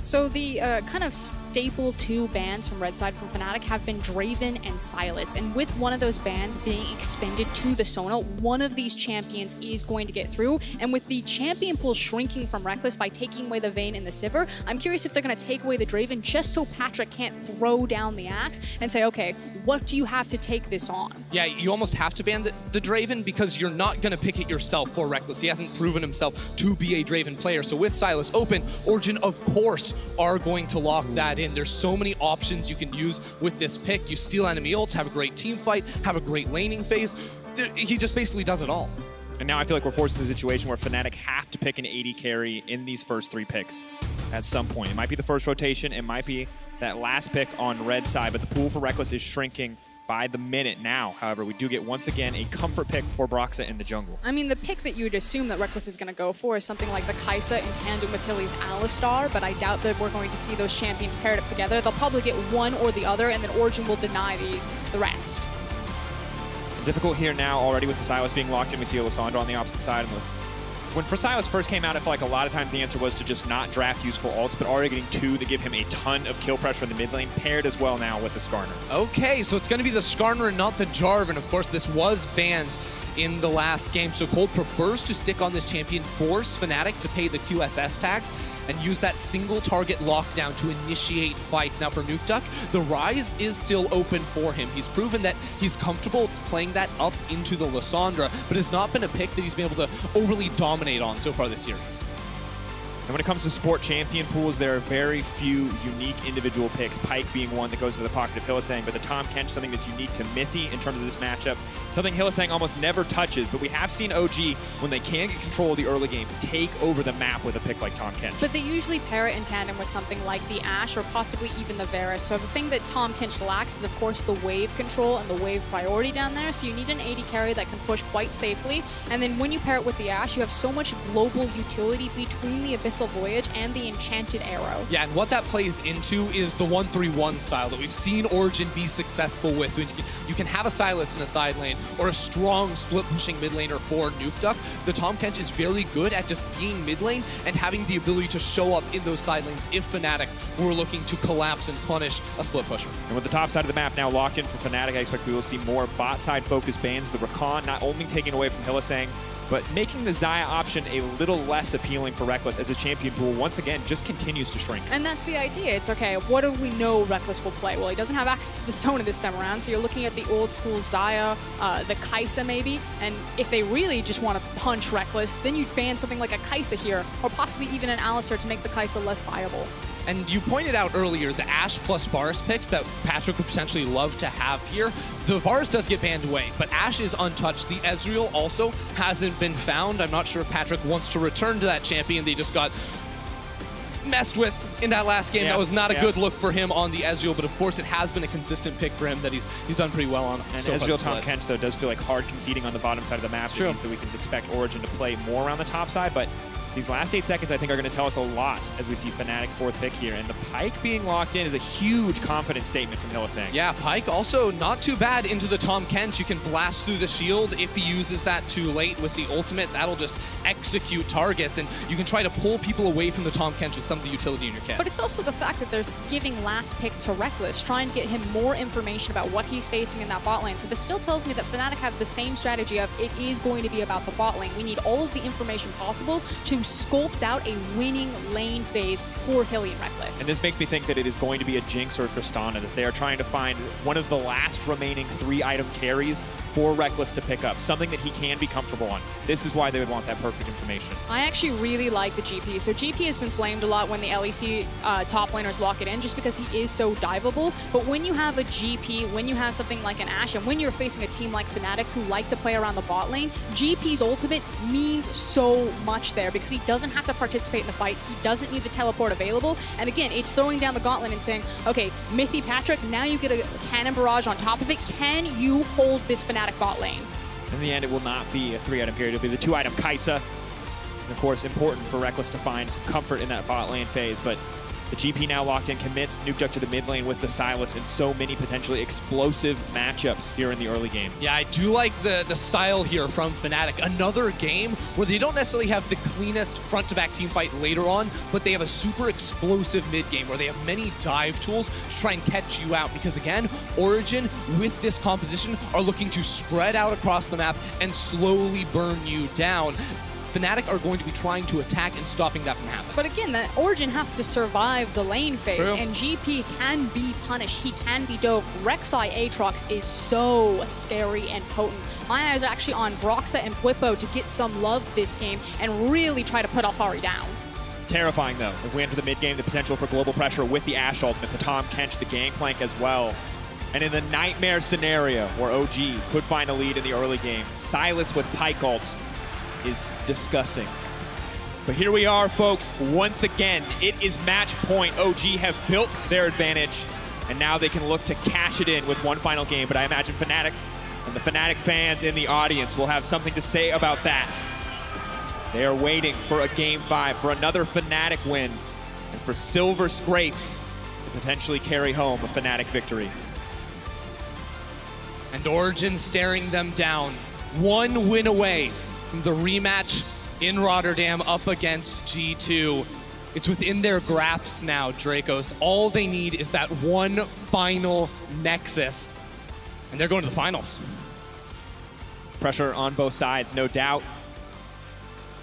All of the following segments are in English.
So the kind of staple two bans from red side from Fnatic have been Draven and Sylas. And with one of those bans being expended to the Sona, one of these champions is going to get through. And with the champion pool shrinking from Rekkles by taking away the Vayne and the Sivir, I'm curious if they're going to take away the Draven just so Patrick can't throw down the axe and say, okay, what do you have to take this on? Yeah, you almost have to ban the Draven because you're not going to pick it yourself for Rekkles. He hasn't proven himself to be a Draven player. So with Sylas open, Origen, of course, are going to lock that in. There's so many options you can use with this pick. You steal enemy ults, have a great team fight, have a great laning phase. He just basically does it all. And now I feel like we're forced into a situation where Fnatic have to pick an AD carry in these first 3 picks at some point. It might be the first rotation, it might be that last pick on red side, but the pool for Rekkles is shrinking by the minute now. However, we do get, once again, a comfort pick for Broxah in the jungle. I mean, the pick that you would assume that Rekkles is going to go for is something like the Kai'Sa in tandem with Hilly's Alistar, but I doubt that we're going to see those champions paired up together. They'll probably get one or the other, and then Origen will deny the rest. Difficult here now already with the Sylas being locked in. We see Lissandra on the opposite side. When Sylas first came out, I feel like a lot of times the answer was to just not draft useful ults, but already getting 2 that give him a ton of kill pressure in the mid lane, paired as well now with the Skarner. Okay, so it's going to be the Skarner and not the Jarvan. Of course, this was banned in the last game, so Cold prefers to stick on this champion, force Fnatic to pay the QSS tax, and use that single target lockdown to initiate fights. Now for Nukeduck, the Rise is still open for him. He's proven that he's comfortable playing that up into the Lissandra, but has not been a pick that he's been able to overly dominate on so far this series. And when it comes to support champion pools, there are very few unique individual picks, Pyke being one that goes into the pocket of Hylissang, but the Tahm Kench, something that's unique to Mithy in terms of this matchup, something Hylissang almost never touches, but we have seen OG, when they can get control of the early game, take over the map with a pick like Tahm Kench. But they usually pair it in tandem with something like the Ashe or possibly even the Varus. So the thing that Tahm Kench lacks is, of course, the wave control and the wave priority down there, so you need an AD carry that can push quite safely, and then when you pair it with the Ashe, you have so much global utility between the Abyssal Voyage and the Enchanted Arrow. Yeah, and what that plays into is the 1-3-1 style that we've seen Origen be successful with. You can have a Sylas in a side lane or a strong split-pushing mid laner for Nukeduck. The Tahm Kench is very good at just being mid lane and having the ability to show up in those side lanes if Fnatic were looking to collapse and punish a split pusher. And with the top side of the map now locked in for Fnatic, I expect we will see more bot side focused bans. The Rakan not only taking away from Hylissang, but making the Xayah option a little less appealing for Rekkles as a champion pool, once again, just continues to shrink. And that's the idea. It's, okay, what do we know Rekkles will play? Well, he doesn't have access to the Sona this time around, so you're looking at the old school Xayah, the Kai'Sa maybe, and if they really just want to punch Rekkles, then you'd ban something like a Kai'Sa here, or possibly even an Alistar to make the Kai'Sa less viable. And you pointed out earlier the Ashe plus Varus picks that Patrick would potentially love to have here. The Varus does get banned away, but Ashe is untouched. The Ezreal also hasn't been found. I'm not sure if Patrick wants to return to that champion. They just got messed with in that last game. That was not a good look for him on the Ezreal, but of course it has been a consistent pick for him that he's done pretty well on. And so Ezreal Tahm Kench, though, does feel like hard conceding on the bottom side of the map. True. It means that we can expect Origen to play more around the top side, but these last 8 seconds, I think, are going to tell us a lot as we see Fnatic's 4th pick here. And the Pyke being locked in is a huge confidence statement from Hylissang. Yeah, Pyke also not too bad into the Tahm Kench. You can blast through the shield. If he uses that too late with the ultimate, that'll just execute targets. And you can try to pull people away from the Tahm Kench with some of the utility in your kit. But it's also the fact that they're giving last pick to Rekkles, trying to get him more information about what he's facing in that bot lane. So this still tells me that Fnatic have the same strategy of it is going to be about the bot lane. We need all of the information possible to sculpt out a winning lane phase for Hilly and Rekkles. And this makes me think that it is going to be a Jinx or a Tristana, that they are trying to find one of the last remaining 3-item carries for Rekkles to pick up, something that he can be comfortable on. This is why they would want that perfect information. I actually really like the GP. So GP has been flamed a lot when the LEC top laners lock it in, just because he is so diveable. But when you have a GP, when you have something like an Ashe, and when you're facing a team like Fnatic who like to play around the bot lane, GP's ultimate means so much there because he doesn't have to participate in the fight. He doesn't need the teleport available. And again, it's throwing down the gauntlet and saying, okay, Mithy Patrick, now you get a cannon barrage on top of it. Can you hold this Fnatic bot lane? In the end, it will not be a 3-item period. It'll be the 2-item Kai'Sa. And of course, important for Rekkles to find some comfort in that bot lane phase. But The GP now locked in, commits Nukeduck to the mid lane with the Sylas, and so many potentially explosive matchups here in the early game. Yeah, I do like the style here from Fnatic. Another game where they don't necessarily have the cleanest front-to-back team fight later on, but they have a super explosive mid game where they have many dive tools to try and catch you out. Because again, Origen, with this composition, are looking to spread out across the map and slowly burn you down. Fnatic are going to be trying to attack and stopping that from happening. But again, the Origen have to survive the lane phase, True. and GP can be punished. He can be dove. Rek'Sai Aatrox is so scary and potent. My eyes are actually on Broxah and Bwipo to get some love this game and really try to put Alphari down. Terrifying, though. If we enter the mid game, the potential for global pressure with the Ashe ultimate, the Tahm Kench, the Gangplank as well. And in the nightmare scenario where OG could find a lead in the early game, Sylas with Pyke ult is disgusting. But here we are, folks. Once again, it is match point. OG have built their advantage, and now they can look to cash it in with one final game. But I imagine Fnatic and the Fnatic fans in the audience will have something to say about that. They are waiting for a Game 5, for another Fnatic win, and for Silver Scrapes to potentially carry home a Fnatic victory. And Origen staring them down. One win away from the rematch in Rotterdam up against G2. It's within their grasp now, Dracos. All they need is that one final Nexus, and they're going to the finals. Pressure on both sides, no doubt.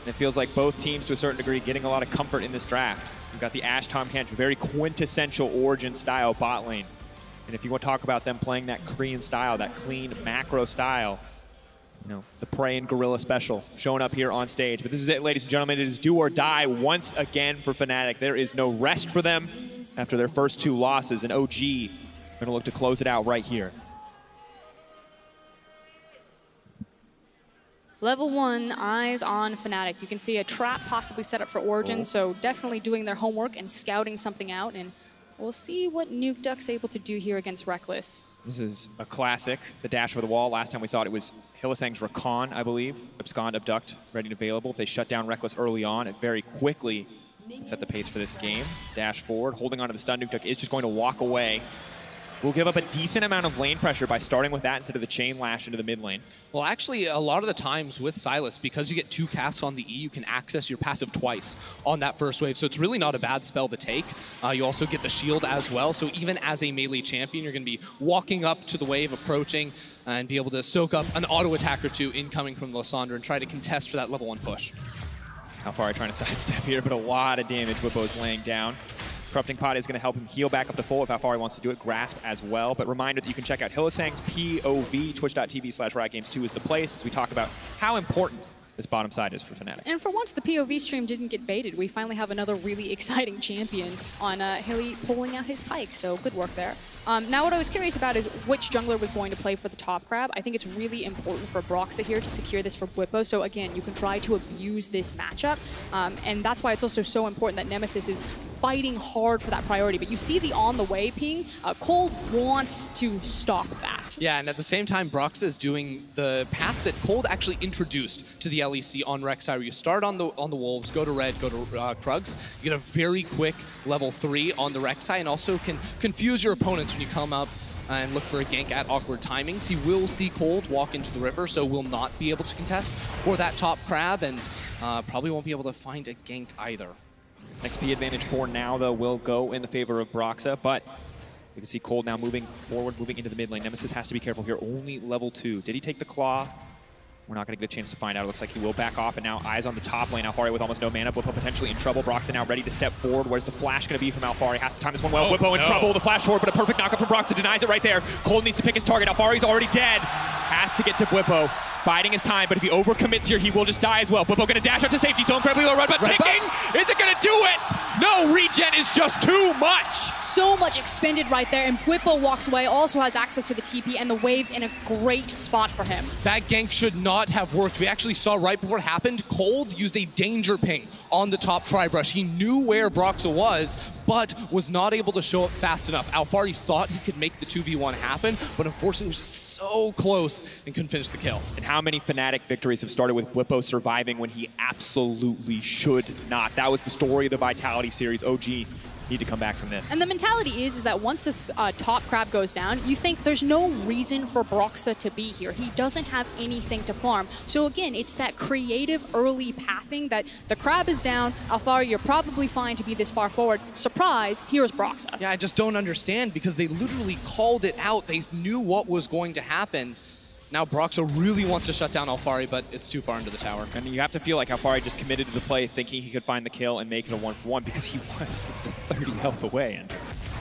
And it feels like both teams, to a certain degree, getting a lot of comfort in this draft. We've got the Ashe Tahm Kench, very quintessential Origen-style bot lane. And if you want to talk about them playing that Korean style, that clean macro style, you know, the Prey and Gorilla special showing up here on stage. But this is it, ladies and gentlemen. It is do or die once again for Fnatic. There is no rest for them after their first two losses, and OG going to look to close it out right here. Level 1, eyes on Fnatic. You can see a trap possibly set up for Origen, so definitely doing their homework and scouting something out, and we'll see what Nukeduck's able to do here against Rekkles. This is a classic, the dash over the wall. Last time we saw it, it was Hylissang's Rakan, I believe. Abscond, abduct, ready and available. If they shut down Rekkles early on, it very quickly set the pace for this game. Dash forward, holding onto the stun. Nukeduck is just going to walk away. We'll give up a decent amount of lane pressure by starting with that instead of the chain lash into the mid lane. Well, actually, a lot of the times with Sylas, because you get 2 casts on the E, you can access your passive twice on that first wave. So it's really not a bad spell to take. You also get the shield as well. So even as a melee champion, you're going to be walking up to the wave, approaching, and be able to soak up an auto attack or 2 incoming from Lysandra and try to contest for that level 1 push. Alphari trying to sidestep here, but a lot of damage Bwipo's laying down. Corrupting Pot is going to help him heal back up to full if Alphari wants to do it. Grasp as well. But reminder that you can check out Hylissang's POV. Twitch.tv/RiotGames2 is the place as we talk about how important this bottom side is for Fnatic. And for once, the POV stream didn't get baited. We finally have another really exciting champion on Hilly pulling out his Pyke, so good work there. Now what I was curious about is which jungler was going to play for the top crab. I think it's really important for Broxah here to secure this for Bwipo, so again, you can try to abuse this matchup, and that's why it's also so important that Nemesis is fighting hard for that priority. But you see the on the way ping, Cold wants to stop that. Yeah, and at the same time, Broxah is doing the path that Cold actually introduced to the LEC on Rek'Sai, where you start on the Wolves, go to red, go to Krugs. You get a very quick level 3 on the Rek'Sai, and also can confuse your opponents when you come up and look for a gank at awkward timings. He will see Cold walk into the river, so will not be able to contest for that top crab, and probably won't be able to find a gank either. XP advantage for now, though, will go in the favor of Broxah, but you can see Cold now moving forward, moving into the mid lane. Nemesis has to be careful here, only level 2. Did he take the claw? We're not going to get a chance to find out. It looks like he will back off, and now eyes on the top lane. Alphari with almost no mana. Bwipo potentially in trouble. Broxah now ready to step forward. Where's the flash going to be from Alphari? Has to time this one well. Bwipo in trouble. The flash forward, but a perfect knockup from Broxah denies it right there. Cold needs to pick his target. Alphari's already dead. Has to get to Bwipo. Biding his time, but if he overcommits here, he will just die as well. Bwipo going to dash out to safety zone. Incredibly low run, but ticking! Is it going to do it? No, regen is just too much! So much expended right there, and Bwipo walks away, also has access to the TP, and the wave's in a great spot for him. That gank should not have worked. We actually saw right before it happened, Cold used a danger ping on the top tri-brush. He knew where Broxah was, but was not able to show up fast enough. Alphari thought he could make the 2v1 happen, but unfortunately it was just so close and couldn't finish the kill. And how many Fnatic victories have started with Bwipo surviving when he absolutely should not? That was the story of the Vitality series. OG need to come back from this. And the mentality is that once this top crab goes down, you think there's no reason for Broxah to be here. He doesn't have anything to farm. So again, it's that creative early pathing that the crab is down, Alphari, you're probably fine to be this far forward. Surprise, here's Broxah. Yeah, I just don't understand because they literally called it out. They knew what was going to happen. Now Broxah really wants to shut down Alphari, but it's too far into the tower. And you have to feel like Alphari just committed to the play, thinking he could find the kill and make it a 1-for-1 because he was 30 health away. And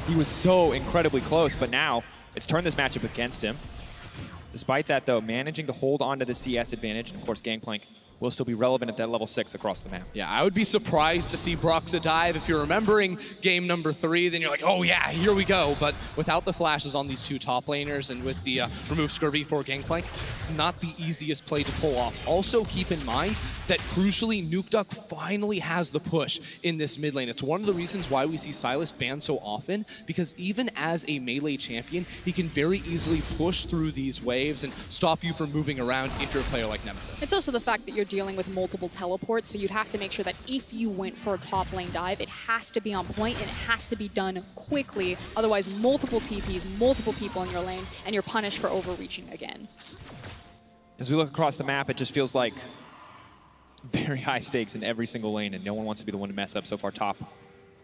he was so incredibly close, but now it's turned this matchup against him. Despite that, though, managing to hold on to the CS advantage, and of course Gangplank will still be relevant at that level 6 across the map. Yeah, I would be surprised to see Broxah dive. If you're remembering game number 3, then you're like, oh yeah, here we go. But without the flashes on these two top laners and with the remove Scurvy for Gangplank, it's not the easiest play to pull off. Also keep in mind that crucially, Nukeduck finally has the push in this mid lane. It's one of the reasons why we see Sylas banned so often, because even as a melee champion, he can very easily push through these waves and stop you from moving around if you're a player like Nemesis. It's also the fact that you're dealing with multiple teleports, so you'd have to make sure that if you went for a top lane dive, it has to be on point and it has to be done quickly. Otherwise, multiple TPs, multiple people in your lane, and you're punished for overreaching again. As we look across the map, it just feels like very high stakes in every single lane, and no one wants to be the one to mess up so far top.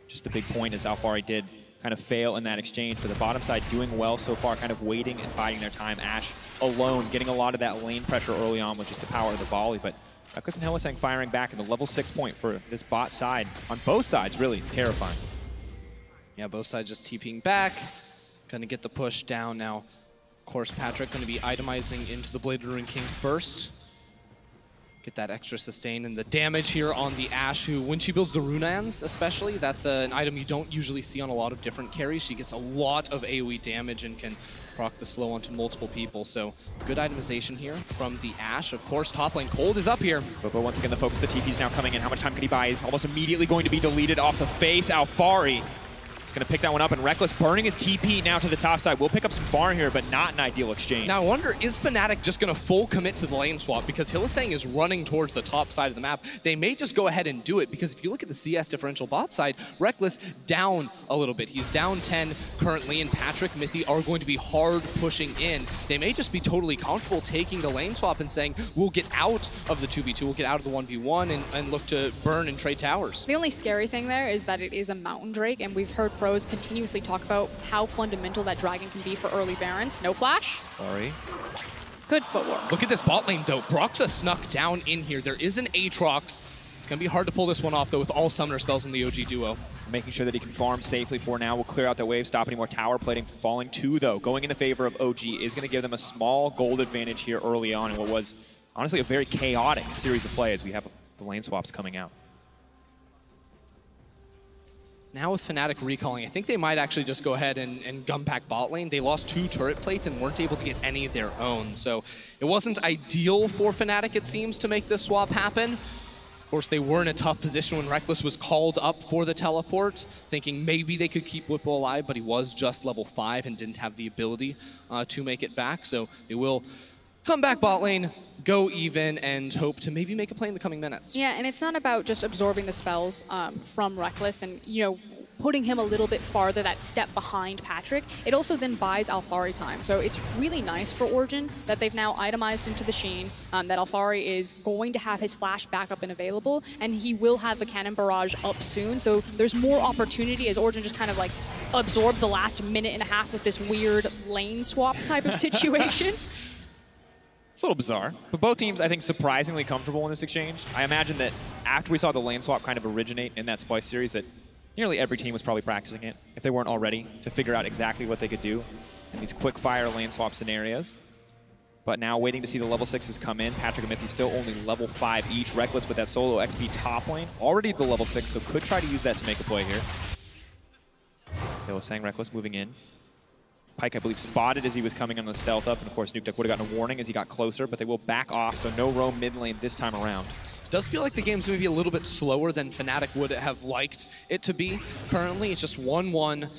Just a big point as Alphari did kind of fail in that exchange, but the bottom side doing well so far, kind of waiting and biding their time. Ashe alone, getting a lot of that lane pressure early on with just the power of the volley, but Reckless and Hylissang firing back in the level 6 point for this bot side. On both sides, really terrifying. Yeah, both sides just TPing back. Gonna get the push down now. Of course, Patrick gonna be itemizing into the Bladed Ruin King first. Get that extra sustain and the damage here on the Ashe, who, when she builds the Runans especially, that's an item you don't usually see on a lot of different carries. She gets a lot of AoE damage and can proc the slow onto multiple people. So good itemization here from the Ashe. Of course, top lane Cold is up here. But once again, the focus, the TP's now coming in. How much time can he buy? He's almost immediately going to be deleted off the face. Alphari going to pick that one up, and Reckless burning his TP now to the top side. We'll pick up some farm here, but not an ideal exchange. Now I wonder, is Fnatic just going to full commit to the lane swap? Because Hylissang is running towards the top side of the map. They may just go ahead and do it, because if you look at the CS differential bot side, Reckless down a little bit. He's down 10 currently, and Patrick, Mithy are going to be hard pushing in. They may just be totally comfortable taking the lane swap and saying, we'll get out of the 2v2, we'll get out of the 1v1 and look to burn and trade towers. The only scary thing there is that it is a Mountain Drake, and we've heard pros continuously talk about how fundamental that dragon can be for early Barons. No flash. Sorry. Good footwork. Look at this bot lane, though. Broxah snuck down in here. There is an Aatrox. It's going to be hard to pull this one off, though, with all summoner spells in the OG duo. Making sure that he can farm safely for now. We'll clear out that wave, stop any more tower plating from falling. 2, though, going in the favor of OG is going to give them a small gold advantage here early on in what was, honestly, a very chaotic series of play as we have the lane swaps coming out. Now with Fnatic recalling, I think they might actually just go ahead and gun pack bot lane. They lost 2 turret plates and weren't able to get any of their own. So it wasn't ideal for Fnatic, it seems, to make this swap happen. Of course, they were in a tough position when Reckless was called up for the teleport, thinking maybe they could keep Whipple alive, but he was just level 5 and didn't have the ability to make it back. So they will come back bot lane, go even, and hope to maybe make a play in the coming minutes. Yeah, and it's not about just absorbing the spells from Reckless and, you know, putting him a little bit farther, that step behind Patrick. It also then buys Alphari time. So it's really nice for Origen that they've now itemized into the Sheen, that Alphari is going to have his flash back up and available, and he will have the cannon barrage up soon. So there's more opportunity as Origen just kind of like absorbed the last minute and a half with this weird lane swap type of situation. It's a little bizarre, but both teams, I think, surprisingly comfortable in this exchange. I imagine that after we saw the lane swap kind of originate in that Splice series, that nearly every team was probably practicing it, if they weren't already, to figure out exactly what they could do in these quick-fire lane swap scenarios. But now waiting to see the level 6s come in. Patrick and Mithy still only level 5 each. Reckless with that solo XP top lane, already at the level 6, so could try to use that to make a play here. Hylissang, Reckless moving in. Pyke, I believe, spotted as he was coming on the stealth up, and of course Nukeduck would have gotten a warning as he got closer, but they will back off, so no roam mid lane this time around. Does feel like the game's maybe a little bit slower than Fnatic would have liked it to be currently. It's just 1-1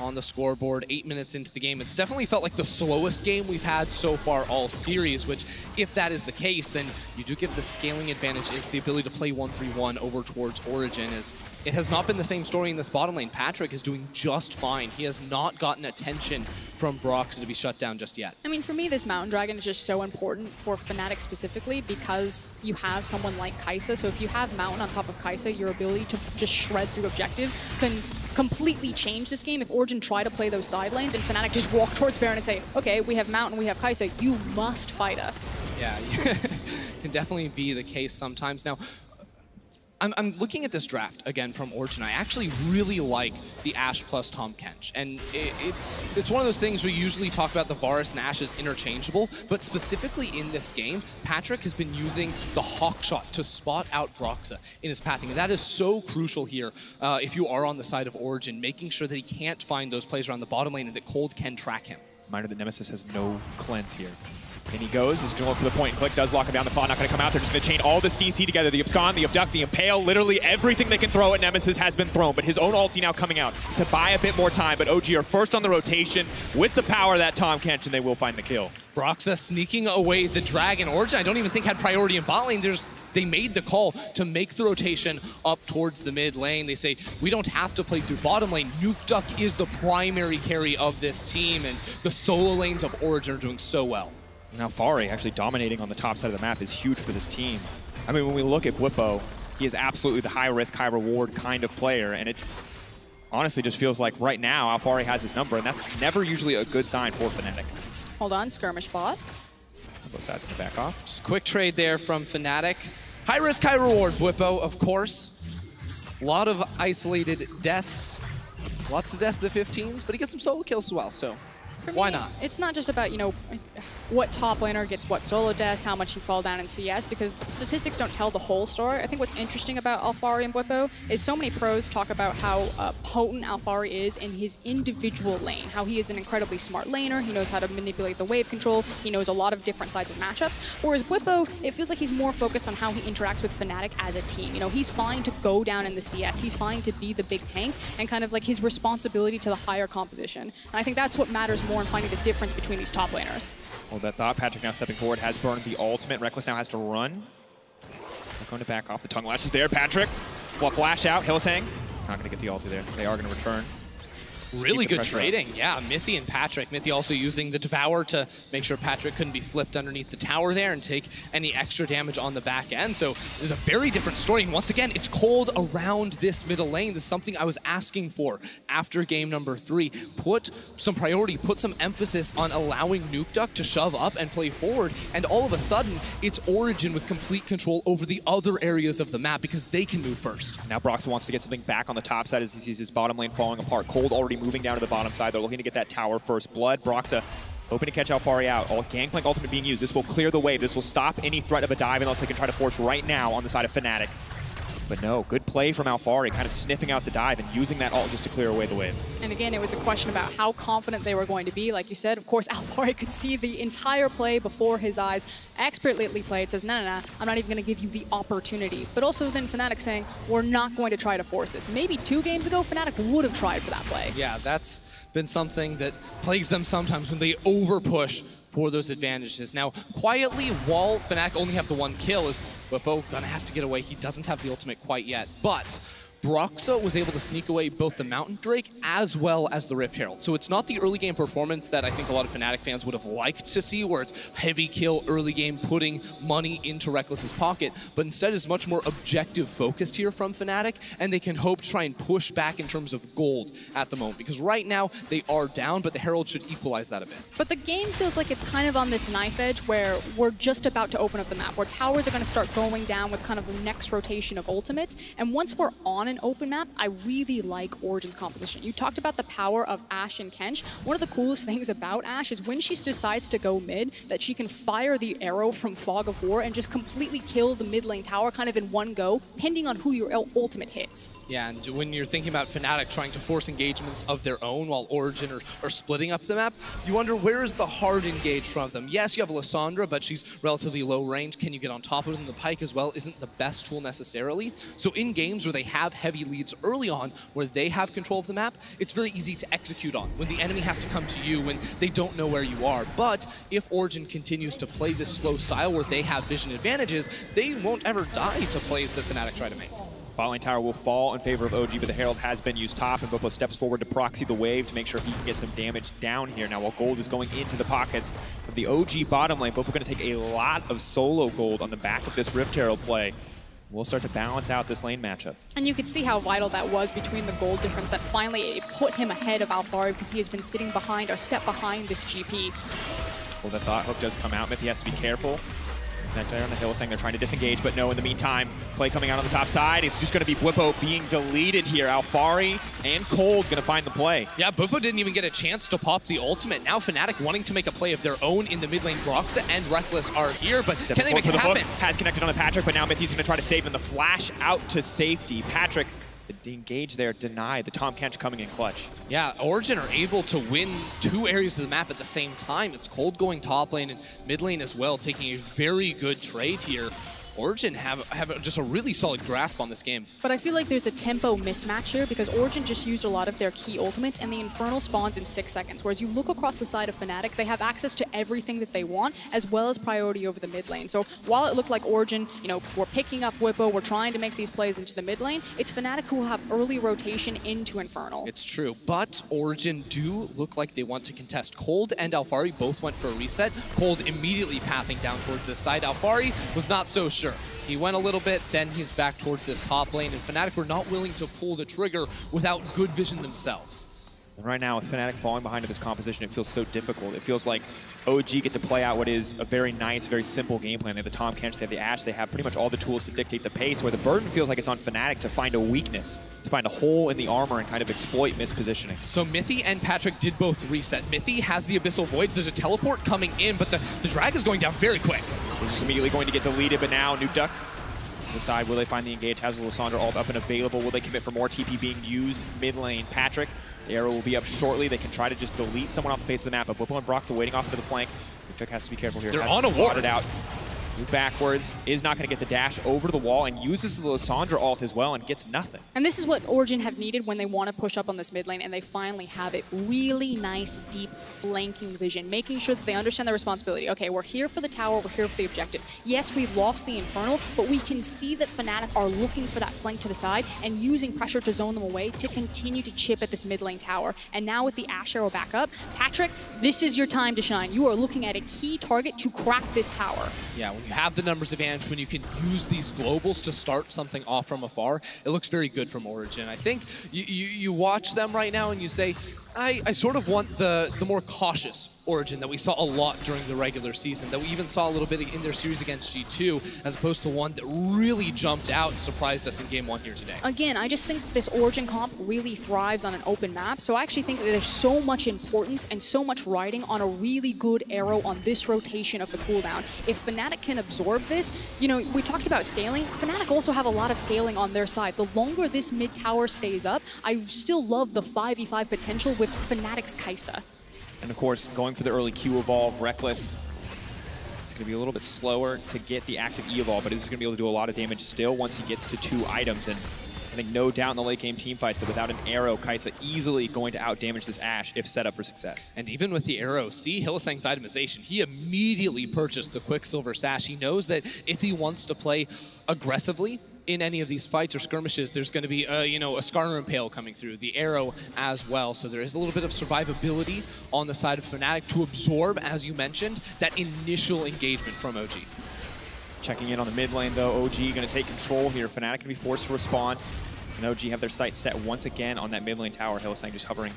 on the scoreboard, 8 minutes into the game. It's definitely felt like the slowest game we've had so far all series, which if that is the case, then you do give the scaling advantage, the ability to play 1-3-1 over towards Origen. As it has not been the same story in this bottom lane. Patrick is doing just fine. He has not gotten attention from Broxah to be shut down just yet. I mean, for me, this Mountain Dragon is just so important for Fnatic specifically because you have someone like Kai'Sa. So if you have Mountain on top of Kai'Sa, your ability to just shred through objectives can completely change this game. If Origen try to play those side lanes and Fnatic just walk towards Baron and say, okay, we have Mountain, we have Kai'Sa, you must fight us. Yeah, can definitely be the case sometimes. Now, I'm looking at this draft again from Origen. I actually really like the Ashe plus Tahm Kench, and it's one of those things where you usually talk about the Varus and Ashe as interchangeable, but specifically in this game, Patrick has been using the Hawk Shot to spot out Broxah in his pathing, and that is so crucial here if you are on the side of Origen, making sure that he can't find those plays around the bottom lane and that Cold can track him. Reminder that Nemesis has no cleanse here. And he goes, he's going for the point. Click does lock him down. The claw not going to come out. They're just going to chain all the CC together. The Abscond, the Abduct, the Impale. Literally everything they can throw at Nemesis has been thrown. But his own ulti now coming out to buy a bit more time. But OG are first on the rotation with the power of that Tahm Kench, and they will find the kill. Broxah sneaking away the Dragon. Origen, I don't even think had priority in bot lane. They made the call to make the rotation up towards the mid lane. They say, we don't have to play through bottom lane. Nuke Duck is the primary carry of this team, and the solo lanes of Origen are doing so well. Now Fari actually dominating on the top side of the map is huge for this team. I mean, when we look at Bwipo, he is absolutely the high risk, high reward kind of player, and it honestly just feels like right now Alfari has his number, and that's never usually a good sign for Fnatic. Hold on, skirmish bot. Both sides can back off. Just quick trade there from Fnatic. High risk, high reward, Bwipo, of course. A lot of isolated deaths. Lots of deaths at the 15s, but he gets some solo kills as well, so why not? It's not just about, you know, what top laner gets what solo deaths, how much you fall down in CS, because statistics don't tell the whole story. I think what's interesting about Alfari and Bwipo is so many pros talk about how potent Alfari is in his individual lane, how he is an incredibly smart laner, he knows how to manipulate the wave control, he knows a lot of different sides of matchups, whereas Bwipo, it feels like he's more focused on how he interacts with Fnatic as a team. You know, he's fine to go down in the CS, he's fine to be the big tank, and kind of like his responsibility to the higher composition. And I think that's what matters more in finding the difference between these top laners. Well, that thought. Patrick now stepping forward, has burned the ultimate. Reckless now has to run. They're going to back off. The tongue lash is there. Patrick, flash out. Hylissang, not going to get the ulti there. They are going to return. Really good trading, yeah. Mithy and Patrick. Mithy also using the Devour to make sure Patrick couldn't be flipped underneath the tower there and take any extra damage on the back end. So there's a very different story. And once again, it's cold around this middle lane. This is something I was asking for after game number 3. Put some priority, put some emphasis on allowing Nuke Duck to shove up and play forward. And all of a sudden, it's Origen with complete control over the other areas of the map because they can move first. Now Broxah wants to get something back on the top side as he sees his bottom lane falling apart. Cold already moving down to the bottom side. They're looking to get that tower first blood. Broxah hoping to catch Alfari out. All Gangplank ultimate being used. This will clear the wave. This will stop any threat of a dive unless they can try to force right now on the side of Fnatic. But no, good play from Alfari, kind of sniffing out the dive and using that ult just to clear away the wave. And again, it was a question about how confident they were going to be. Like you said, of course, Alfari could see the entire play before his eyes. Expertly played, says, no, I'm not even going to give you the opportunity. But also then Fnatic saying, we're not going to try to force this. Maybe 2 games ago, Fnatic would have tried for that play. Yeah, that's been something that plagues them sometimes when they over-push for those advantages. Now, quietly, while Fnatic only have the 1 kill, is Bwipo gonna have to get away. He doesn't have the ultimate quite yet, but Broxah was able to sneak away both the Mountain Drake as well as the Rift Herald. So it's not the early game performance that I think a lot of Fnatic fans would have liked to see, where it's heavy kill early game, putting money into Reckless's pocket, but instead is much more objective focused here from Fnatic, and they can hope to try and push back in terms of gold at the moment, because right now they are down, but the Herald should equalize that a bit. But the game feels like it's kind of on this knife edge where we're just about to open up the map, where towers are going to start going down with kind of the next rotation of ultimates, and once we're on an open map, I really like Origen's composition. You talked about the power of Ashe and Kench. One of the coolest things about Ashe is when she decides to go mid, that she can fire the arrow from Fog of War and just completely kill the mid lane tower kind of in one go, depending on who your ultimate hits. Yeah, and when you're thinking about Fnatic trying to force engagements of their own while Origen are splitting up the map, you wonder where is the hard engage from them? Yes, you have Lissandra, but she's relatively low range. Can you get on top of them? The Pike as well isn't the best tool necessarily. So in games where they have heavy leads early on where they have control of the map, it's really easy to execute on when the enemy has to come to you when they don't know where you are. But if Origen continues to play this slow style where they have vision advantages, they won't ever die to plays that Fnatic try to make. Bot lane tower will fall in favor of OG, but the Herald has been used top, and Bwipo steps forward to proxy the wave to make sure he can get some damage down here. Now, while gold is going into the pockets of the OG bottom lane, Bwipo going to take a lot of solo gold on the back of this Rift Herald play. We'll start to balance out this lane matchup. And you could see how vital that was between the gold difference that finally put him ahead of Alphari because he has been sitting behind or step behind this GP. Well, the thought hook does come out. Miffy has to be careful. There on the hill saying they're trying to disengage, but no, in the meantime, play coming out on the top side. It's just going to be Bwipo being deleted here. Alphari and Cold going to find the play. Yeah, Bwipo didn't even get a chance to pop the ultimate. Now Fnatic wanting to make a play of their own in the mid lane. Broxa and Reckless are here, but can they make it happen? Has connected on the Patrick, but now Miffy's going to try to save him. The flash out to safety. Patrick, the engage there, denied. The Tahm Kench coming in clutch. Yeah, Origen are able to win 2 areas of the map at the same time. It's Cold going top lane and mid lane as well, taking a very good trade here. Origen have just a really solid grasp on this game. But I feel like there's a tempo mismatch here because Origen just used a lot of their key ultimates and the Infernal spawns in 6 seconds. Whereas you look across the side of Fnatic, they have access to everything that they want as well as priority over the mid lane. So while it looked like Origen, we're picking up Bwipo, we're trying to make these plays into the mid lane, it's Fnatic who will have early rotation into Infernal. It's true, but Origen do look like they want to contest. Cold and Alphari both went for a reset. Cold immediately pathing down towards this side. Alphari was not so sure. He went a little bit, then he's back towards this top lane, and Fnatic were not willing to pull the trigger without good vision themselves. And right now, with Fnatic falling behind in this composition, it feels so difficult. It feels like OG get to play out what is a very nice, very simple game plan. They have the Tahm Kench, they have the Ashe, they have pretty much all the tools to dictate the pace, where the burden feels like it's on Fnatic to find a weakness, to find a hole in the armor and kind of exploit mispositioning. So Miffy and Patrick did both reset. Miffy has the Abyssal Voids, there's a teleport coming in, but the drag is going down very quick. He's just immediately going to get deleted, but now Nuke Duck decide, will they find the engage? Has the Lissandra ult up and available? Will they commit for more TP being used mid lane? Patrick, the arrow will be up shortly. They can try to just delete someone off the face of the map, but Bwipo and Broxa waiting off to the flank. Nuke has to be careful here. They're on a ward. Out. Move backwards, is not going to get the dash over the wall, and uses the Lissandra ult as well and gets nothing. And this is what Origen have needed when they want to push up on this mid lane, and they finally have it. Really nice, deep flanking vision, making sure that they understand their responsibility. Okay, we're here for the tower, we're here for the objective. Yes, we've lost the Infernal, but we can see that Fnatic are looking for that flank to the side and using pressure to zone them away to continue to chip at this mid lane tower. And now with the Ashe arrow back up, Patrick, this is your time to shine. You are looking at a key target to crack this tower. Yeah, when you have the numbers advantage, when you can use these globals to start something off from afar, it looks very good from Origen. I think you watch them right now and you say, I sort of want the more cautious Origen that we saw a lot during the regular season, that we even saw a little bit in their series against G2, as opposed to one that really jumped out and surprised us in Game 1 here today. Again, I just think this Origen comp really thrives on an open map, so I actually think that there's so much importance and so much riding on a really good arrow on this rotation of the cooldown. If Fnatic can absorb this, we talked about scaling. Fnatic also have a lot of scaling on their side. The longer this mid tower stays up, I still love the 5v5 potential with Fnatic's Kai'Sa. And of course, going for the early Q evolve, Reckless. It's going to be a little bit slower to get the active E evolve, but he's going to be able to do a lot of damage still once he gets to 2 items. And I think no doubt in the late game team fights that without an arrow, Kai'Sa easily going to outdamage this Ashe if set up for success. And even with the arrow, see Hylissang's itemization. He immediately purchased the Quicksilver Sash. He knows that if he wants to play aggressively in any of these fights or skirmishes, there's going to be a Skarner Impale coming through, the arrow as well. So there is a little bit of survivability on the side of Fnatic to absorb, as you mentioned, that initial engagement from OG. Checking in on the mid lane though, OG going to take control here. Fnatic going to be forced to respond. And OG have their sights set once again on that mid lane tower. Hylissang just hovering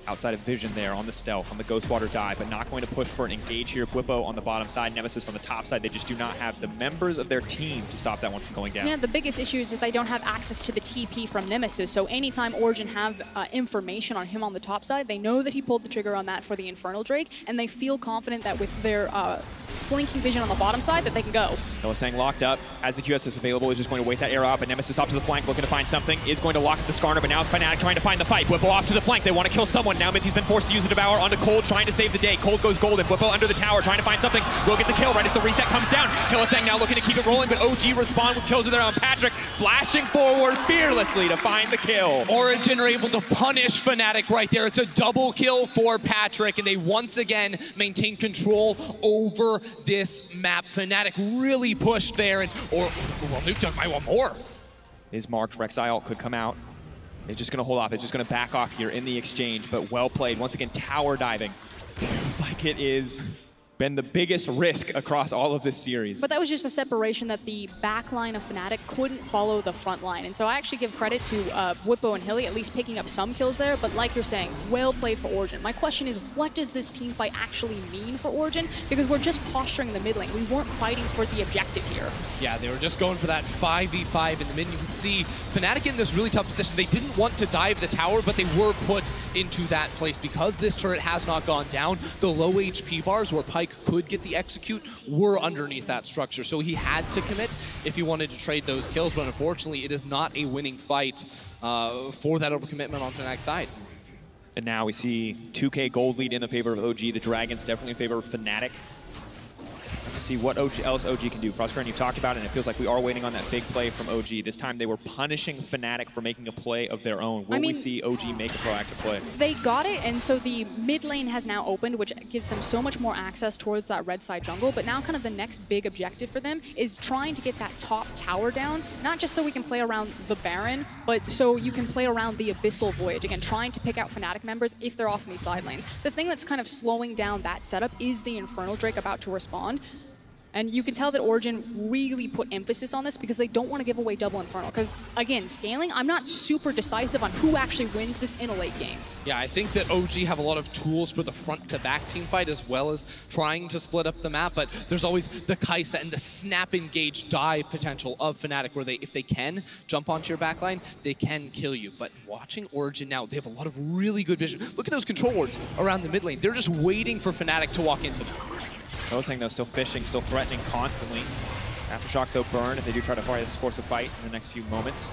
outside of vision there on the stealth, on the Ghostwater dive, but not going to push for an engage here. Bwipo on the bottom side, Nemesis on the top side. They just do not have the members of their team to stop that one from going down. Yeah, the biggest issue is that they don't have access to the TP from Nemesis, so anytime Origen have information on him on the top side, they know that he pulled the trigger on that for the Infernal Drake, and they feel confident that with their flanking vision on the bottom side that they can go. Hylissang locked up. As the QS is available, is just going to wait that arrow up, and Nemesis off to the flank, looking to find something. Is going to lock up the Skarner, but now Fnatic trying to find the fight. Whippo off to the flank. They want to kill someone. Now Mithy's been forced to use the Devour onto Cold, trying to save the day. Cold goes golden. Whippo under the tower, trying to find something. Will get the kill right as the reset comes down. Hylissang now looking to keep it rolling, but OG respond with kills of their own. Patrick flashing forward fearlessly to find the kill. Origen are able to punish Fnatic right there. It's a double kill for Patrick, and they once again maintain control over this map. Fnatic really pushed there, and Nuke might want more. Is marked. Rek'Sai could come out. It's just going to hold off. It's just going to back off here in the exchange, but well played. Once again, tower diving. Feels like it is been the biggest risk across all of this series. But that was just a separation that the back line of Fnatic couldn't follow the front line. And so I actually give credit to Whippo and Hilly at least picking up some kills there. But like you're saying, well played for Origen. My question is, what does this team fight actually mean for Origen? Because we're just posturing the mid lane. We weren't fighting for the objective here. Yeah, they were just going for that 5v5 in the mid. You can see Fnatic in this really tough position. They didn't want to dive the tower, but they were put into that place. Because this turret has not gone down, the low HP bars where Pyke could get the execute were underneath that structure. So he had to commit if he wanted to trade those kills, but unfortunately it is not a winning fight for that overcommitment on Fnatic's side. And now we see 2K gold lead in the favor of OG. The Dragons definitely in favor of Fnatic. To see what else OG can do. Frostfriend, you talked about it, and it feels like we are waiting on that big play from OG. This time they were punishing Fnatic for making a play of their own. Will we see OG make a proactive play? They got it, and so the mid lane has now opened, which gives them so much more access towards that red side jungle. But now kind of the next big objective for them is trying to get that top tower down, not just so we can play around the Baron, but so you can play around the Abyssal Voyage. Again, trying to pick out Fnatic members if they're off in these side lanes. The thing that's kind of slowing down that setup is the Infernal Drake about to respond. And you can tell that Origen really put emphasis on this because they don't want to give away double Infernal. Because, again, scaling, I'm not super decisive on who actually wins this in a late game. Yeah, I think that OG have a lot of tools for the front-to-back team fight as well as trying to split up the map, but there's always the Kaisa and the snap-engage dive potential of Fnatic where if they can jump onto your backline, they can kill you. But watching Origen now, they have a lot of really good vision. Look at those control wards around the mid lane. They're just waiting for Fnatic to walk into them. Hylissang, though, still fishing, still threatening constantly. Aftershock, though, burn if they do try to force a fight in the next few moments.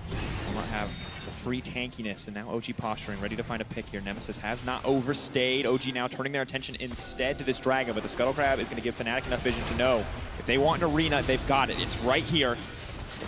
They might have the free tankiness, and now OG posturing, ready to find a pick here. Nemesis has not overstayed. OG now turning their attention instead to this Dragon, but the Scuttle Crab is going to give Fnatic enough vision to know if they want an arena, they've got it. It's right here.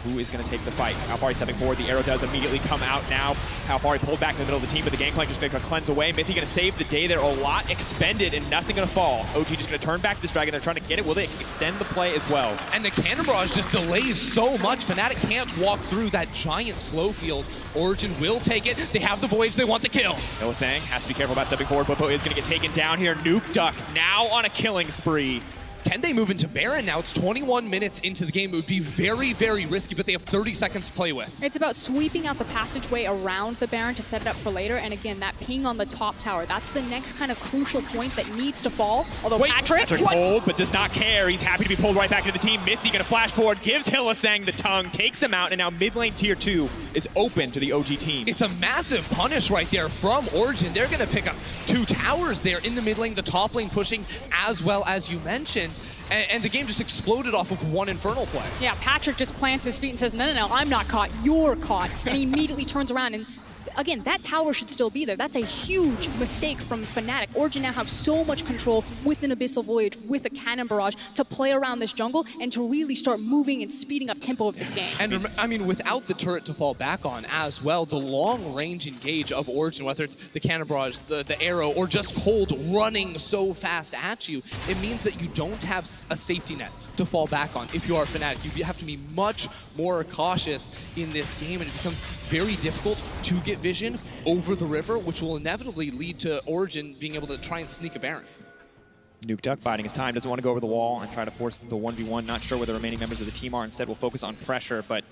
Who is going to take the fight? Alpari stepping forward. The arrow does immediately come out now. Alpari pulled back in the middle of the team, but the Gangplank just going to cleanse away. Mithy going to save the day there. A lot expended and nothing going to fall. OG just going to turn back to this Dragon. They're trying to get it. Will they extend the play as well? And the Cannon Barrage just delays so much. Fnatic can't walk through that giant slow field. Origen will take it. They have the Voyage. They want the kills. Hylissang has to be careful about stepping forward. Whippo is going to get taken down here. Nuke Duck now on a killing spree. Can they move into Baron now? It's 21 minutes into the game. It would be very, very risky, but they have 30 seconds to play with. It's about sweeping out the passageway around the Baron to set it up for later. And again, that ping on the top tower, that's the next kind of crucial point that needs to fall. Although Patrick pulled, but does not care. He's happy to be pulled right back into the team. Mithy going to flash forward, gives Hylissang the tongue, takes him out, and now mid lane tier 2 is open to the OG team. It's a massive punish right there from Origen. They're going to pick up 2 towers there in the mid lane, the top lane pushing as well as you mentioned. And the game just exploded off of 1 Infernal play. Yeah, Patrick just plants his feet and says, no, I'm not caught, you're caught. And he immediately turns around and again, that tower should still be there. That's a huge mistake from Fnatic. Origen now have so much control with an Abyssal Voyage, with a Cannon Barrage to play around this jungle and to really start moving and speeding up tempo of this game. And I mean, without the turret to fall back on as well, the long-range engage of Origen, whether it's the Cannon Barrage, the arrow, or just Cold running so fast at you, it means that you don't have a safety net to fall back on if you are Fnatic. You have to be much more cautious in this game, and it becomes very difficult to get vision over the river, which will inevitably lead to Origen being able to try and sneak a Baron. Nuke Duck biding his time, doesn't want to go over the wall and try to force the 1v1. Not sure where the remaining members of the team are. Instead, will focus on pressure, but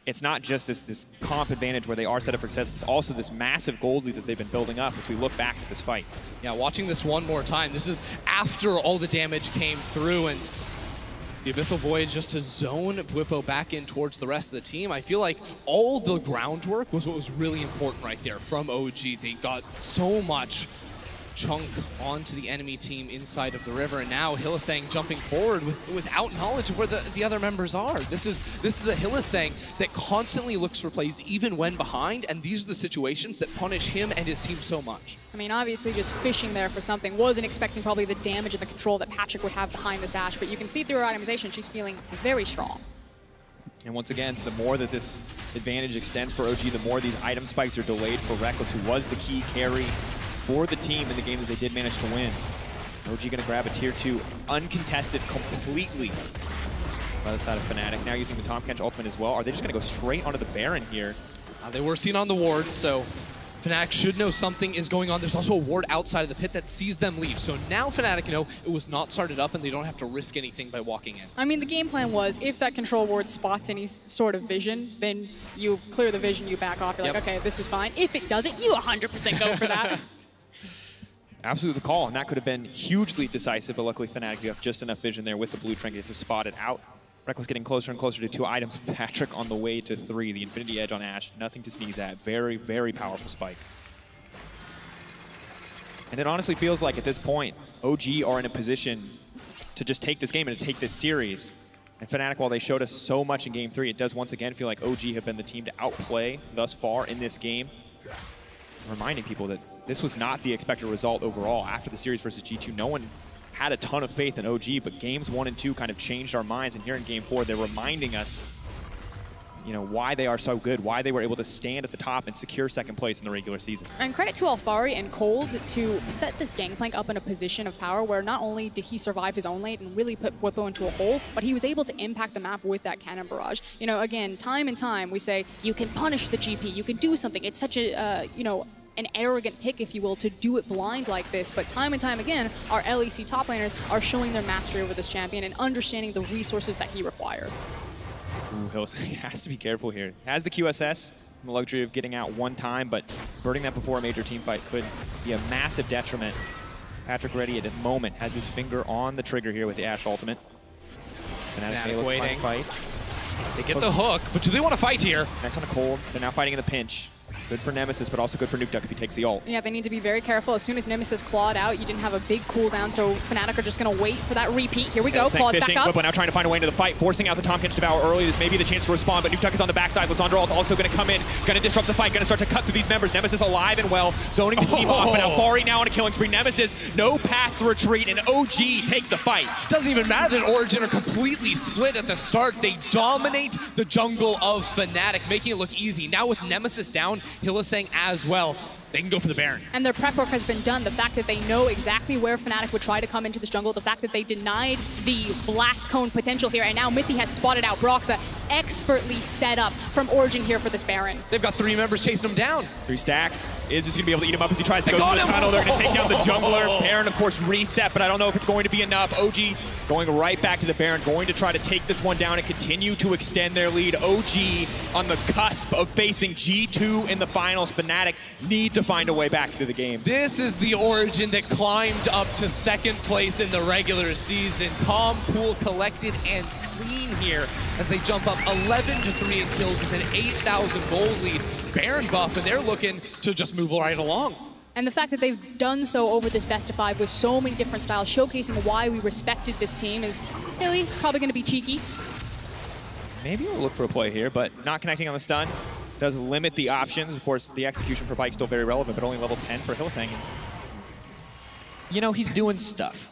it's not just this comp advantage where they are set up for success. It's also this massive gold lead that they've been building up as we look back at this fight. Yeah, watching this one more time, this is after all the damage came through, and the Abyssal Voyage just to zone Whippo back in towards the rest of the team. I feel like all the groundwork was what was really important right there from OG. They got so much chunk onto the enemy team inside of the river, and now Hylissang jumping forward without knowledge of where the other members are. This is a Hylissang that constantly looks for plays even when behind, and these are the situations that punish him and his team so much. I mean, obviously just fishing there for something. Wasn't expecting probably the damage and the control that Patrick would have behind this Ashe, but you can see through her itemization, she's feeling very strong. And once again, the more that this advantage extends for OG, the more these item spikes are delayed for Rekkles, who was the key carry for the team in the game that they did manage to win. OG gonna grab a tier 2 uncontested completely by the side of Fnatic. Now using the Tahm Kench ultimate as well. Are they just gonna go straight onto the Baron here? They were seen on the ward, so Fnatic should know something is going on. There's also a ward outside of the pit that sees them leave. So now Fnatic know it was not started up and they don't have to risk anything by walking in. I mean, the game plan was if that control ward spots any sort of vision, then you clear the vision, you back off. You're like, okay, this is fine. If it doesn't, you 100% go for that. Absolutely the call, and that could have been hugely decisive, but luckily Fnatic, you have just enough vision there with the blue trinket to spot it out. Rekkles getting closer and closer to 2 items. Patrick on the way to 3. The Infinity Edge on Ashe, nothing to sneeze at. Very, very powerful spike. And it honestly feels like at this point, OG are in a position to just take this game and to take this series. And Fnatic, while they showed us so much in Game 3, it does once again feel like OG have been the team to outplay thus far in this game. Reminding people that this was not the expected result overall. After the series versus G2, no one had a ton of faith in OG, but games 1 and 2 kind of changed our minds. And here in Game 4, they're reminding us, you know, why they are so good, why they were able to stand at the top and secure second place in the regular season. And credit to Alphari and Cold to set this Gangplank up in a position of power where not only did he survive his own lane and really put Bwipo into a hole, but he was able to impact the map with that cannon barrage. You know, again, time and time we say, you can punish the GP, you can do something. It's such a, you know, an arrogant pick, if you will, to do it blind like this. But time and time again, our LEC top laners are showing their mastery over this champion and understanding the resources that he requires. Ooh, Hylissang has to be careful here. Has the QSS, the luxury of getting out one time, but burning that before a major team fight could be a massive detriment. Patrick ready at the moment has his finger on the trigger here with the Ashe ultimate. Fnatic waiting. Fight. They get the hook, but do they want to fight here? Next on a Cold. They're now fighting in the pinch. Good for Nemesis, but also good for Nukeduck if he takes the ult. Yeah, they need to be very careful. As soon as Nemesis clawed out, you didn't have a big cooldown, so Fnatic are just going to wait for that repeat. Here we go, claws back up. Bwipo now trying to find a way into the fight, forcing out the Tahm Kench Devour early. This may be the chance to respond, but Nukeduck is on the backside. Lissandra ult also going to come in, going to disrupt the fight, going to start to cut through these members. Nemesis alive and well, zoning the team off, but Alphari now on a killing spree. Nemesis, no path to retreat, and OG take the fight. Doesn't even matter that Origen are completely split at the start. They dominate the jungle of Fnatic, making it look easy. Now with Nemesis down, Hylissang as well, they can go for the Baron. And their prep work has been done. The fact that they know exactly where Fnatic would try to come into this jungle, the fact that they denied the blast cone potential here, and now Mithy has spotted out Broxah, expertly set up from Origen here for this Baron. They've got 3 members chasing him down. 3 stacks. Is just going to be able to eat him up as he tries to go through the tunnel. They're going to take down the jungler. Baron, of course, reset, but I don't know if it's going to be enough. OG going right back to the Baron, going to try to take this one down and continue to extend their lead. OG on the cusp of facing G2 in the finals. Fnatic need to find a way back into the game. This is the Origen that climbed up to 2nd place in the regular season. Calm, cool, collected, and clean here as they jump up 11-3 in kills with an 8,000 gold lead. Baron buff, and they're looking to just move right along. And the fact that they've done so over this best of 5 with so many different styles, showcasing why we respected this team, is really probably going to be cheeky. Maybe we'll look for a play here, but not connecting on the stun does limit the options. Of course, the execution for Pyke still very relevant, but only level 10 for Hylissang. You know, he's doing stuff.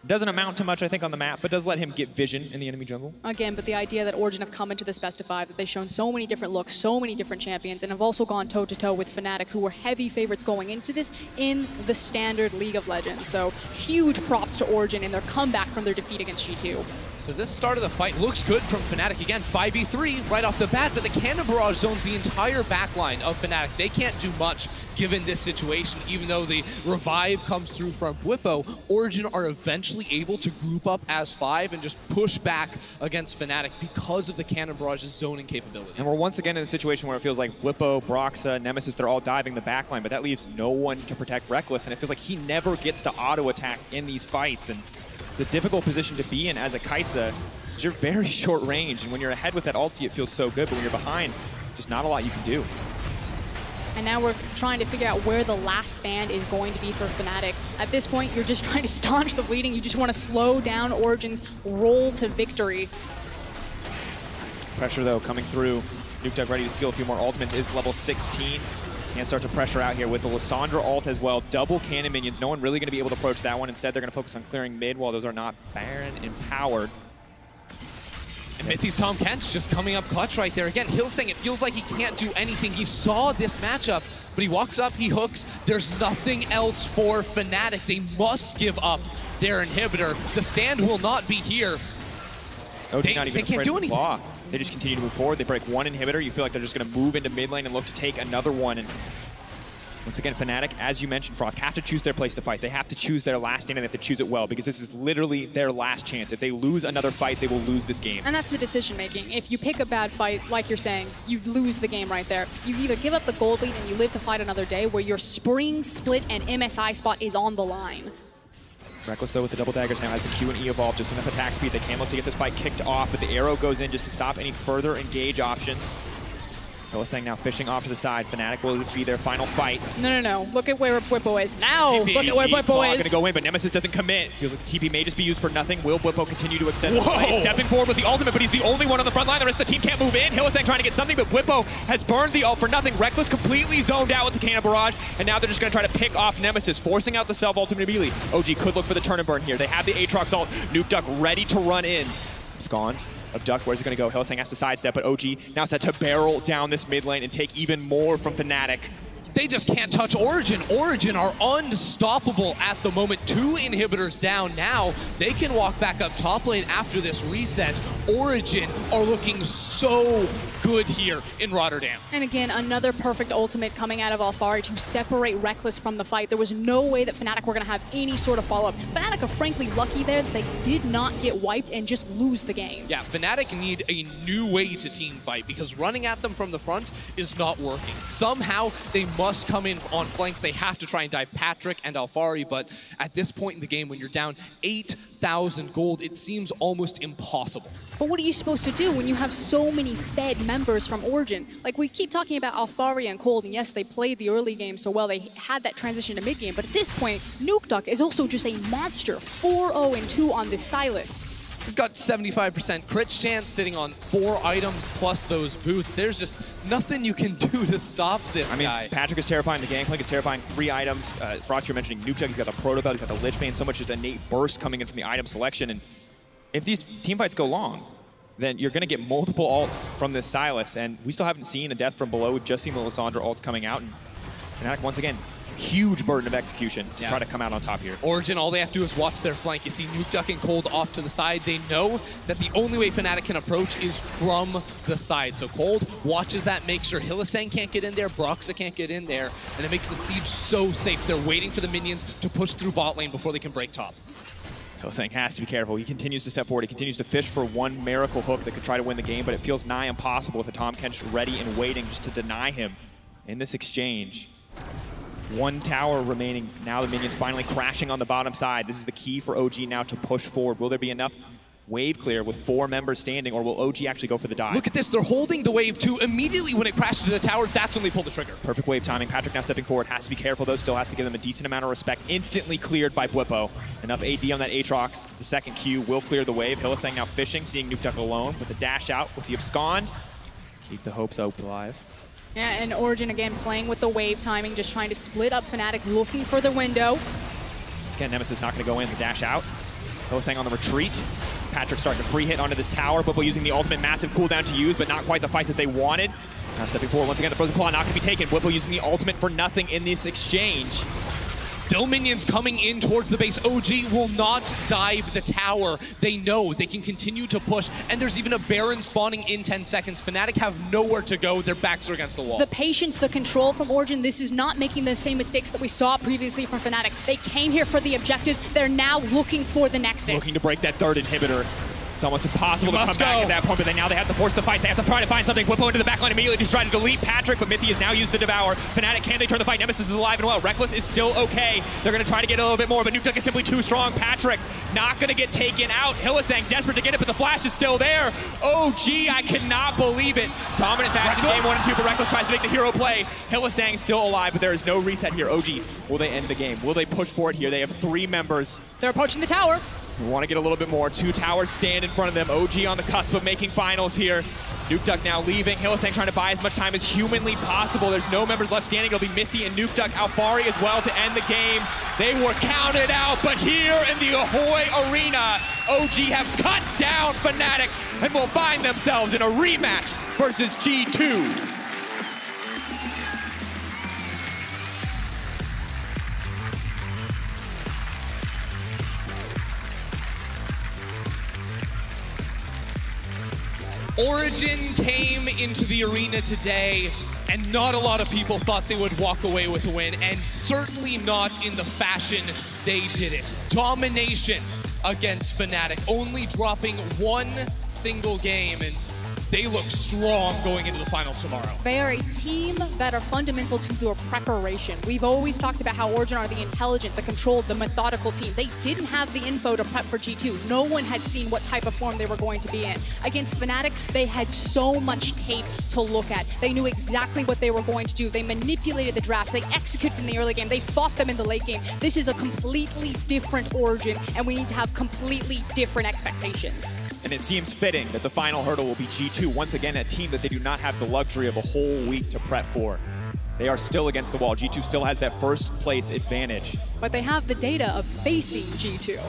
Doesn't amount to much, I think, on the map, but does let him get vision in the enemy jungle. Again, but the idea that Origen have come into this best of 5, that they've shown so many different looks, so many different champions, and have also gone toe-to-toe with Fnatic, who were heavy favorites going into this in the standard League of Legends. So huge props to Origen in their comeback from their defeat against G2. So this start of the fight looks good from Fnatic. Again, 5v3 right off the bat, but the Cannon Barrage zones the entire backline of Fnatic. They can't do much given this situation, even though the revive comes through from Bwipo. Origen are eventually able to group up as 5 and just push back against Fnatic because of the Cannon Barrage's zoning capabilities. And we're once again in a situation where it feels like Bwipo, Broxah, Nemesis, they're all diving the backline, but that leaves no one to protect Rekkles, and it feels like he never gets to auto-attack in these fights. And it's a difficult position to be in as a Kai'Sa, because you're very short range, and when you're ahead with that ulti, it feels so good, but when you're behind, just not a lot you can do. And now we're trying to figure out where the last stand is going to be for Fnatic. At this point, you're just trying to staunch the bleeding. You just want to slow down Origen's roll to victory. Pressure, though, coming through. Nukeduck ready to steal a few more ultimates, is level 16. Can start to pressure out here with the Lissandra ult as well. Double cannon minions. No one really going to be able to approach that one. Instead, they're going to focus on clearing mid while those are not Baron empowered. And Mythi's Tahm Kench just coming up clutch right there. Again, Hillsang, it feels like he can't do anything. He saw this matchup, but he walks up, he hooks. There's nothing else for Fnatic. They must give up their inhibitor. The stand will not be here. They can't do anything. They just continue to move forward. They break one inhibitor. You feel like they're just going to move into mid lane and look to take another one. And once again, Fnatic, as you mentioned, Frost, have to choose their place to fight. They have to choose their last stand, and they have to choose it well, because this is literally their last chance. If they lose another fight, they will lose this game. And that's the decision making. If you pick a bad fight, like you're saying, you lose the game right there. You either give up the gold lead and you live to fight another day, where your spring, split, and MSI spot is on the line. Rekkles, though, with the double daggers now has the Q and E evolved, just enough attack speed. They can look to get this fight kicked off, but the arrow goes in just to stop any further engage options. Hillsang now fishing off to the side. Fnatic, will this be their final fight? No. Look at where Bwipo is. Now, look at where Bwipo is. Going to go in, but Nemesis doesn't commit. Feels like the TP may just be used for nothing. Will Bwipo continue to extend the fight? Stepping forward with the ultimate, but he's the only one on the front line. The rest of the team can't move in. Hillsang trying to get something, but Bwipo has burned the ult for nothing. Rekkles completely zoned out with the cannon barrage, and now they're just going to try to pick off Nemesis, forcing out the self-ultimate immediately. OG could look for the turn and burn here. They have the Aatrox ult. Nukeduck ready to run in. Abscond. Abduct, where's it going to go? Hillsang has to sidestep, but OG now set to barrel down this mid lane and take even more from Fnatic. They just can't touch Origen. Origen are unstoppable at the moment. 2 inhibitors down now. They can walk back up top lane after this reset. Origen are looking so good here in Rotterdam. And again, another perfect ultimate coming out of Alphari to separate Rekkles from the fight. There was no way that Fnatic were going to have any sort of follow-up. Fnatic are frankly lucky there that they did not get wiped and just lose the game. Yeah, Fnatic need a new way to team fight, because running at them from the front is not working. Somehow they must come in on flanks. They have to try and dive Patrick and Alphari, but at this point in the game, when you're down 8,000 gold, it seems almost impossible. But what are you supposed to do when you have so many fed members from Origen? Like, we keep talking about Alphari and Cold, and yes, they played the early game so well, they had that transition to mid game, but at this point, Nukeduck is also just a monster. 4-0-2 on this Sylas. He's got 75% crit chance, sitting on 4 items plus those boots. There's just nothing you can do to stop this guy. Patrick is terrifying, the Gangplank is terrifying. 3 items. Frost, you're mentioning Nukeduck, he's got the Proto Belt, he's got the Lich Bane, so much just innate burst coming in from the item selection. And if these team fights go long, then you're going to get multiple ults from this Sylas. And we still haven't seen a death from below. We've just seen the Lissandra ults coming out. And Fnatic, once again, huge burden of execution to try to come out on top here. Origen, all they have to do is watch their flank. You see Nukeduck and Cold off to the side. They know that the only way Fnatic can approach is from the side. So Cold watches that, makes sure Hillsang can't get in there, Broxa can't get in there, and it makes the siege so safe. They're waiting for the minions to push through bot lane before they can break top. Hillsang has to be careful. He continues to step forward. He continues to fish for one miracle hook that could try to win the game, but it feels nigh impossible with the Tahm Kench ready and waiting just to deny him in this exchange. 1 tower remaining. Now the minions finally crashing on the bottom side. This is the key for OG now to push forward. Will there be enough wave clear with 4 members standing, or will OG actually go for the dive? Look at this. They're holding the wave too. Immediately when it crashes to the tower, that's when they pull the trigger. Perfect wave timing. Patrick now stepping forward. Has to be careful, though. Still has to give them a decent amount of respect. Instantly cleared by Bwipo. Enough AD on that Aatrox. The second Q will clear the wave. Hillsang now fishing, seeing Nukeduck alone with the dash out, with the abscond. Keep the hopes alive. Yeah, and Origen again playing with the wave timing, just trying to split up Fnatic, looking for the window. Again, Nemesis not going to go in. The dash out. Hillsang on the retreat. Patrick starting to free hit onto this tower. Bwipo using the ultimate, massive cooldown to use, but not quite the fight that they wanted. Now stepping forward once again, the Frozen Claw not going to be taken. Bwipo using the ultimate for nothing in this exchange. Still minions coming in towards the base. OG will not dive the tower. They know they can continue to push, and there's even a Baron spawning in 10 seconds. Fnatic have nowhere to go. Their backs are against the wall. The patience, the control from Origen, this is not making the same mistakes that we saw previously from Fnatic. They came here for the objectives. They're now looking for the Nexus. Looking to break that 3rd inhibitor. It's almost impossible to come back at that point, but now they have to force the fight. They have to try to find something. Whippo into the backline immediately, just trying to delete Patrick, but Mithy has now used the Devour. Fnatic, can they turn the fight? Nemesis is alive and well. Reckless is still okay. They're going to try to get a little bit more, but Nukeduck is simply too strong. Patrick not going to get taken out. Hylissang desperate to get it, but the flash is still there. OG, I cannot believe it. Dominant fashion game 1 and 2, but Reckless tries to make the hero play. Hylissang still alive, but there is no reset here. OG, will they end the game? Will they push for it here? They have 3 members. They're approaching the tower. We want to get a little bit more. 2 towers stand in front of them. OG on the cusp of making finals here. Nukeduck now leaving. Hylissang trying to buy as much time as humanly possible. There's no members left standing. It'll be Mithy and Nukeduck. Alphari as well to end the game. They were counted out, but here in the Ahoy Arena, OG have cut down Fnatic and will find themselves in a rematch versus G2. Origen came into the arena today, and not a lot of people thought they would walk away with a win, and certainly not in the fashion they did it. Domination against Fnatic, only dropping 1 single game, and they look strong going into the finals tomorrow. They are a team that are fundamental to their preparation. We've always talked about how Origen are the intelligent, the controlled, the methodical team. They didn't have the info to prep for G2. No one had seen what type of form they were going to be in. Against Fnatic, they had so much tape to look at. They knew exactly what they were going to do. They manipulated the drafts. They executed in the early game. They fought them in the late game. This is a completely different Origen, and we need to have completely different expectations. And it seems fitting that the final hurdle will be G2. Once again, a team that they do not have the luxury of a whole week to prep for. They are still against the wall. G2 still has that first place advantage. But they have the data of facing G2.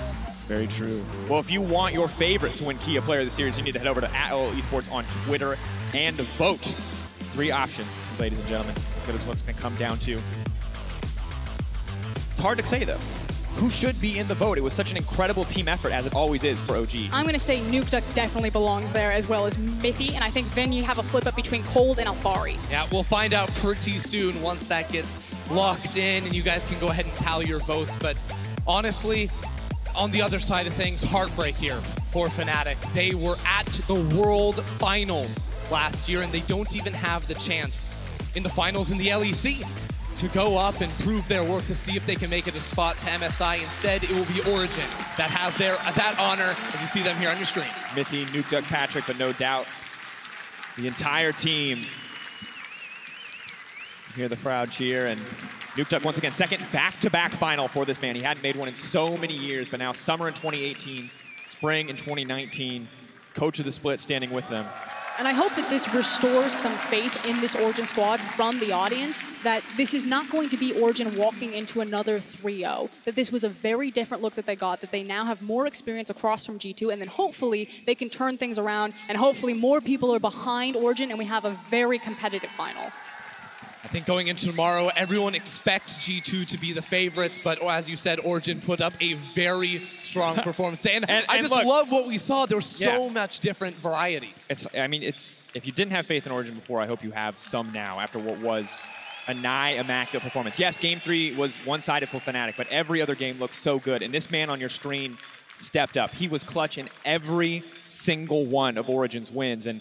Very true. Well, if you want your favorite to win Kia Player of the Series, you need to head over to @LOL Esports on Twitter and vote. 3 options, ladies and gentlemen. So that's what's going to come down to. It's hard to say, though. Who should be in the vote? It was such an incredible team effort, as it always is for OG. I'm going to say Nukeduck definitely belongs there, as well as Mithy, and I think then you have a flip-up between Cold and Alphari. Yeah, we'll find out pretty soon once that gets locked in, and you guys can go ahead and tally your votes. But honestly, on the other side of things, heartbreak here for Fnatic. They were at the World Finals last year, and they don't even have the chance in the finals in the LEC to go up and prove their worth to see if they can make it a spot to MSI. Instead, it will be Origen that has that honor, as you see them here on your screen. Mithy, Nukeduck, Patrick, but no doubt the entire team. You hear the crowd cheer, and Nukeduck once again, second back-to-back final for this man. He hadn't made one in so many years, but now summer in 2018, spring in 2019, coach of the split standing with them. And I hope that this restores some faith in this Origen squad from the audience, that this is not going to be Origen walking into another 3-0, that this was a very different look that they got, that they now have more experience across from G2, and then hopefully they can turn things around, and hopefully more people are behind Origen, and we have a very competitive final. I think going into tomorrow, everyone expects G2 to be the favorites, but as you said, Origen put up a very strong performance. And I just love what we saw. There was so much different variety. If you didn't have faith in Origen before, I hope you have some now after what was a nigh immaculate performance. Yes, Game 3 was one-sided for Fnatic, but every other game looked so good. And this man on your screen stepped up. He was clutch in every single one of Origen's wins. And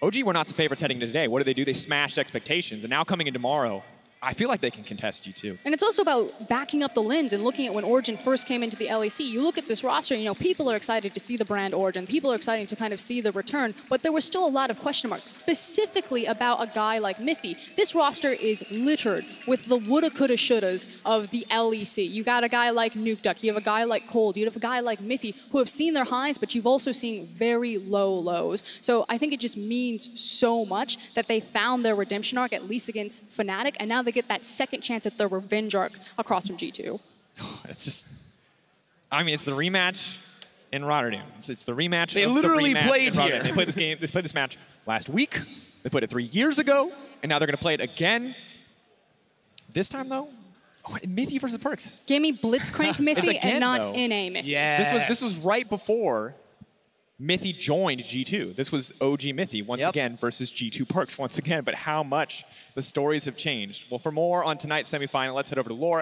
OG were not the favorites heading into today. What did? They smashed expectations. And now coming in tomorrow, I feel like they can contest G2. And it's also about backing up the lens and looking at when Origen first came into the LEC. You look at this roster, you know, people are excited to see the brand Origen. People are excited to kind of see the return, but there was still a lot of question marks, specifically about a guy like Mithy. This roster is littered with the woulda, coulda, shouldas of the LEC. You got a guy like Nukeduck, you have a guy like Cold, you have a guy like Mithy, who have seen their highs, but you've also seen very low lows. So I think it just means so much that they found their redemption arc, at least against Fnatic, and now they get that second chance at their revenge arc across from G2. It's just, it's the rematch in Rotterdam. It's the rematch. They literally played here. They played this game. They played this match last week. They played it 3 years ago, and now they're going to play it again. This time, though, Mithy versus Perks. Give me Blitzcrank Mithy again, and not though. NA Mithy. Yeah. This was right before Mithy joined G2. This was OG Mithy once again versus G2 Perks once again. But how much the stories have changed. Well, for more on tonight's semifinal, let's head over to Laura.